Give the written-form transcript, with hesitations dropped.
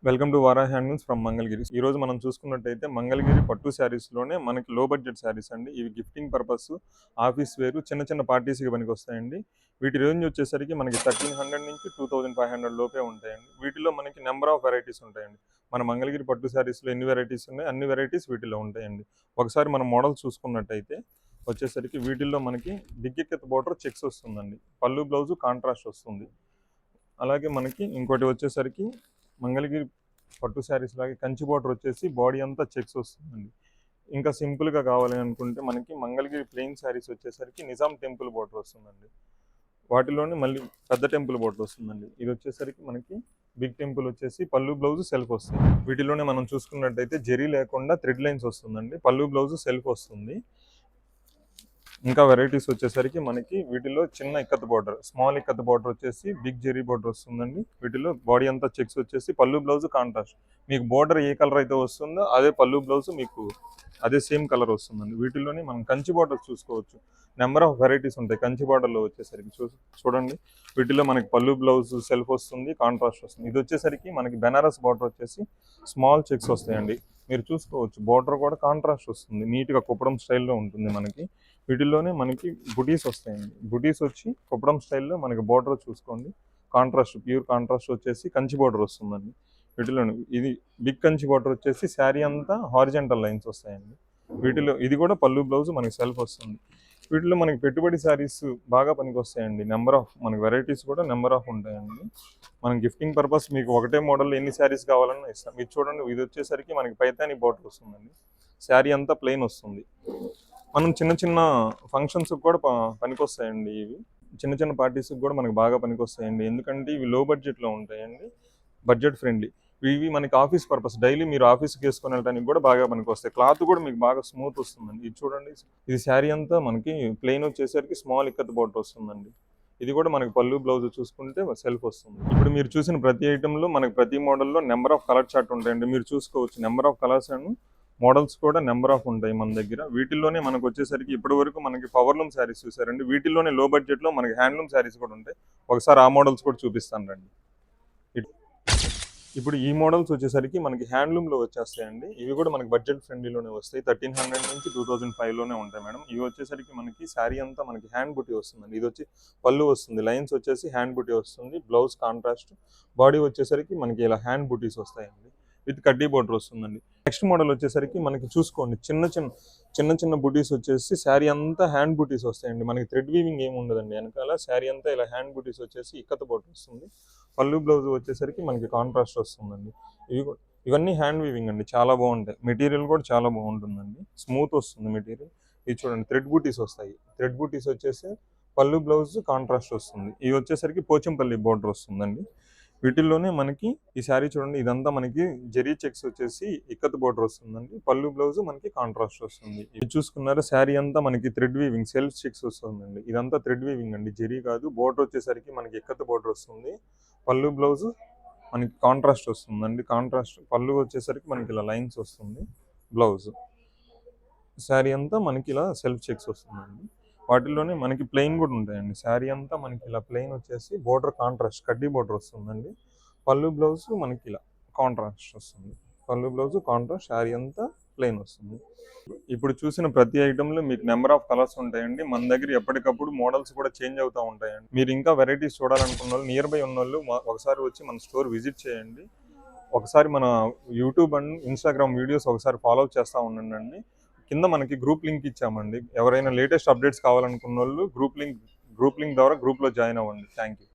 Welcome to వారా handlooms from Mangalagiri. ఈ రోజు మనం చూసుకున్నట్టయితే మంగళగిరి పట్టు శారీస్లోనే మనకి లో బడ్జెట్ శారీస్ అండి. ఇవి గిఫ్టింగ్ పర్పస్, ఆఫీస్ వేరు, చిన్న చిన్న పార్టీస్కి పనికి వస్తాయండి. వీటి రేంజ్ వచ్చేసరికి మనకి 1300 నుంచి 2500 లోపే ఉంటాయండి. వీటిలో మనకి నెంబర్ ఆఫ్ వెరైటీస్ ఉంటాయండి. మన మంగళగిరి పట్టు శారీస్లో ఎన్ని వెరైటీస్ ఉన్నాయి అన్ని వెరైటీస్ వీటిలో ఉంటాయండి. ఒకసారి మనం మోడల్ చూసుకున్నట్టయితే వచ్చేసరికి వీటిల్లో మనకి బిగ్ ఎక్కత్ బోర్డర్ చెక్స్ వస్తుందండి. పళ్ళు బ్లౌజు కాంట్రాస్ట్ వస్తుంది. అలాగే మనకి ఇంకోటి వచ్చేసరికి మంగళగిరి పట్టు శారీస్ లాగే కంచి బోర్డర్ వచ్చేసి బాడీ అంతా చెక్స్ వస్తుందండి. ఇంకా సింపుల్గా కావాలి అనుకుంటే మనకి మంగళగిరి ప్లెయిన్ శారీస్ వచ్చేసరికి నిజాం టెంపుల్ బోర్డర్ వస్తుందండి. వాటిలోనే మళ్ళీ పెద్ద టెంపుల్ బోర్డర్ వస్తుందండి. ఇది వచ్చేసరికి మనకి బిగ్ టెంపుల్ వచ్చేసి పళ్ళు బ్లౌజ్ సెల్ఫ్ వస్తుంది. వీటిలోనే మనం చూసుకున్నట్టయితే జెరీ లేకుండా థ్రెడ్ లైన్స్ వస్తుందండి. పళ్ళు బ్లౌజ్ సెల్ఫ్ వస్తుంది. ఇంకా వెరైటీస్ వచ్చేసరికి మనకి వీటిలో చిన్న ikat border, small ikat border వచ్చేసి బిగ్ జెరీ బోర్డర్ వస్తుందండి. వీటిలో బాడీ అంతా చెక్స్ వచ్చేసి పళ్ళు బ్లౌజ్ కాంట్రాస్ట్. మీకు బోర్డర్ ఏ కలర్ అయితే వస్తుందో అదే పళ్ళు బ్లౌజ్ మీకు అదే సేమ్ కలర్ వస్తుందండి. వీటిలోనే మనం కంచి బోర్డర్ చూసుకోవచ్చు. నెంబర్ ఆఫ్ వెరైటీస్ ఉంటాయి కంచి బోర్డర్లో వచ్చేసరికి. చూడండి, వీటిలో మనకి పళ్ళు బ్లౌజ్ సెల్ఫ్ వస్తుంది, కాంట్రాస్ట్ వస్తుంది. ఇది వచ్చేసరికి మనకి బెనారస్ బోర్డర్ వచ్చేసి స్మాల్ చెక్స్ వస్తాయండి. మీరు చూసుకోవచ్చు, బోర్డర్ కూడా కాంట్రాస్ట్ వస్తుంది, నీట్గా కుప్పడం స్టైల్లో ఉంటుంది మనకి. వీటిల్లోనే మనకి బుటీస్ వస్తాయండి. బుటీస్ వచ్చి కుప్పడం స్టైల్లో మనకి బోర్డర్ చూసుకోండి, కాంట్రాస్ట్, ప్యూర్ కాంట్రాస్ట్ వచ్చేసి కంచి బోర్డర్ వస్తుందండి. వీటిలోనే ఇది బిగ్ కంచి బోర్డర్ వచ్చేసి శారీ అంతా హారిజెంటల్ లైన్స్ వస్తాయండి. వీటిలో ఇది కూడా పళ్ళు బ్లౌజ్ మనకి సెల్ఫ్ వస్తుంది. వీటిలో మనకి పెట్టుబడి శారీస్ బాగా పనికి వస్తాయండి. నెంబర్ ఆఫ్ మనకి వెరైటీస్ కూడా నెంబర్ ఆఫ్ ఉంటాయండి. మనం గిఫ్టింగ్ పర్పస్ మీకు ఒకటే మోడల్ ఎన్ని శారీస్ కావాలన్నా ఇస్తాం. ఇది చూడండి, ఇది వచ్చేసరికి మనకి పైతాని బోర్డర్ వస్తుందండి. శారీ అంతా ప్లెయిన్ వస్తుంది. మనం చిన్న చిన్న ఫంక్షన్స్కి కూడా పనికొస్తాయండి. ఇవి చిన్న చిన్న పార్టీస్కి కూడా మనకు బాగా పనికొస్తాయండి. ఎందుకంటే ఇవి లో బడ్జెట్లో ఉంటాయండి, బడ్జెట్ ఫ్రెండ్లీ. ఇవి మనకి ఆఫీస్ పర్పస్, డైలీ మీరు ఆఫీస్కి వేసుకొని వెళ్ళడానికి కూడా బాగా పనికొస్తాయి. క్లాత్ కూడా మీకు బాగా స్మూత్ వస్తుందండి. ఇది చూడండి, ఇది శారీ అంతా మనకి ప్లెయిన్ వచ్చేసరికి స్మాల్ ఇక్కత్ బోర్డర్ వస్తుందండి. ఇది కూడా మనకి పళ్ళు బ్లౌజ్ చూసుకుంటే సెల్ఫ్ వస్తుంది. ఇప్పుడు మీరు చూసిన ప్రతి ఐటెంలో మనకి ప్రతి మోడల్లో నెంబర్ ఆఫ్ కలర్ చార్ట్ ఉంటాయండి. మీరు చూసుకోవచ్చు, number of colours and models కూడా నెంబర్ ఆఫ్ ఉంటాయి మన దగ్గర. వీటిల్లోనే మనకు వచ్చేసరికి ఇప్పటి వరకు మనకి పవర్లూమ్ శారీస్ చూసారండి. వీటిల్లోనే లో బడ్జెట్లో మనకి హ్యాండ్లూమ్ శారీస్ కూడా ఉంటాయి. ఒకసారి ఆ మోడల్స్ కూడా చూపిస్తాను రండి. ఇప్పుడు ఈ మోడల్స్ వచ్చేసరికి మనకి హ్యాండ్లూమ్లో వచ్చేస్తాయండి. ఇవి కూడా మనకి బడ్జెట్ ఫ్రెండ్లీలోనే వస్తాయి. 1300 నుంచి 2005లోనే ఉంటాయి మేడం. ఇవి వచ్చేసరికి మనకి శారీ అంతా మనకి హ్యాండ్ బుటీ వస్తుందండి. ఇది వచ్చి పళ్ళు వస్తుంది, లైన్స్ వచ్చేసి హ్యాండ్ బుటీ వస్తుంది, బ్లౌజ్ కాంట్రాస్ట్, బాడీ వచ్చేసరికి మనకి ఇలా హ్యాండ్ బుటీస్ వస్తాయండి. విత్ కడ్డీ బోర్డర్ వస్తుందండి. నెక్స్ట్ మోడల్ వచ్చేసరికి మనకి చూసుకోండి, చిన్న చిన్న బుటీస్ వచ్చేసి శారీ అంతా హ్యాండ్ బుటీస్ వస్తాయండి. మనకి థ్రెడ్ వీవింగ్ ఏమి ఉండదండి. వెనకాల శారీ అంతా ఇలా హ్యాండ్ బుటీస్ వచ్చేసి ఇక్కత బోర్డర్ వస్తుంది. పళ్ళు బ్లౌజ్ వచ్చేసరికి మనకి కాంట్రాస్ట్ వస్తుందండి. ఇవన్నీ హ్యాండ్ వీవింగ్ అండి, చాలా బాగుంటాయి. మెటీరియల్ కూడా చాలా బాగుంటుందండి, స్మూత్ వస్తుంది మెటీరియల్. ఇది చూడండి, థ్రెడ్ బూటీస్ వస్తాయి. థ్రెడ్ బూటీస్ వచ్చేసి పళ్ళు బ్లౌజ్ కాంట్రాస్ట్ వస్తుంది. ఇవి వచ్చేసరికి పోచంపల్లి బోర్డర్ వస్తుందండి. వీటిల్లోనే మనకి ఈ శారీ చూడండి, ఇదంతా మనకి జెరీ చెక్స్ వచ్చేసి ఇక్కత్ బోర్డర్ వస్తుందండి. పళ్ళు బ్లౌజ్ మనకి కాంట్రాస్ట్ వస్తుంది. ఇది చూసుకున్నారా, శారీ అంతా మనకి థ్రెడ్ వీవింగ్ సెల్ఫ్ చెక్స్ వస్తుందండి. ఇదంతా థ్రెడ్ వీవింగ్ అండి, జెరీ కాదు. బోర్డర్ వచ్చేసరికి మనకి ఇక్కత్ బోర్డర్ వస్తుంది. పళ్ళు బ్లౌజ్ మనకి కాంట్రాస్ట్ వస్తుందండి. కాంట్రాస్ట్ పళ్ళు వచ్చేసరికి మనకి ఇలా లైన్స్ వస్తుంది. బ్లౌజ్ శారీ అంతా మనకి ఇలా సెల్ఫ్ చెక్స్ వస్తుందండి. వాటిల్లోనే మనకి ప్లెయిన్ కూడా ఉంటాయండి. శారీ అంతా మనకి ఇలా ప్లెయిన్ వచ్చేసి బోర్డర్ కాంట్రాస్ట్ కడ్డీ బోర్డర్ వస్తుందండి. పళ్ళు బ్లౌజ్ మనకి ఇలా కాంట్రాస్ట్ వస్తుంది. పళ్ళు బ్లౌజ్ కాంట్రాస్ట్, శారీ అంతా ప్లెయిన్ వస్తుంది. ఇప్పుడు చూసిన ప్రతి ఐటెంలో మీకు నెంబర్ ఆఫ్ కలర్స్ ఉంటాయండి. మన దగ్గర ఎప్పటికప్పుడు మోడల్స్ కూడా చేంజ్ అవుతూ ఉంటాయండి. మీరు ఇంకా వెరైటీస్ చూడాలనుకున్న వాళ్ళు, నియర్ బై ఉన్న వాళ్ళు ఒకసారి వచ్చి మన స్టోర్ విజిట్ చేయండి. ఒకసారి మన యూట్యూబ్ అండ్ ఇన్స్టాగ్రామ్ వీడియోస్ ఒకసారి ఫాలో చేస్తూ ఉండండి. కింద మనకి గ్రూప్ లింక్ ఇచ్చామండి. ఎవరైనా లేటెస్ట్ అప్డేట్స్ కావాలనుకున్న వాళ్ళు గ్రూప్ లింక్ ద్వారా గ్రూప్లో జాయిన్ అవ్వండి. Thank you.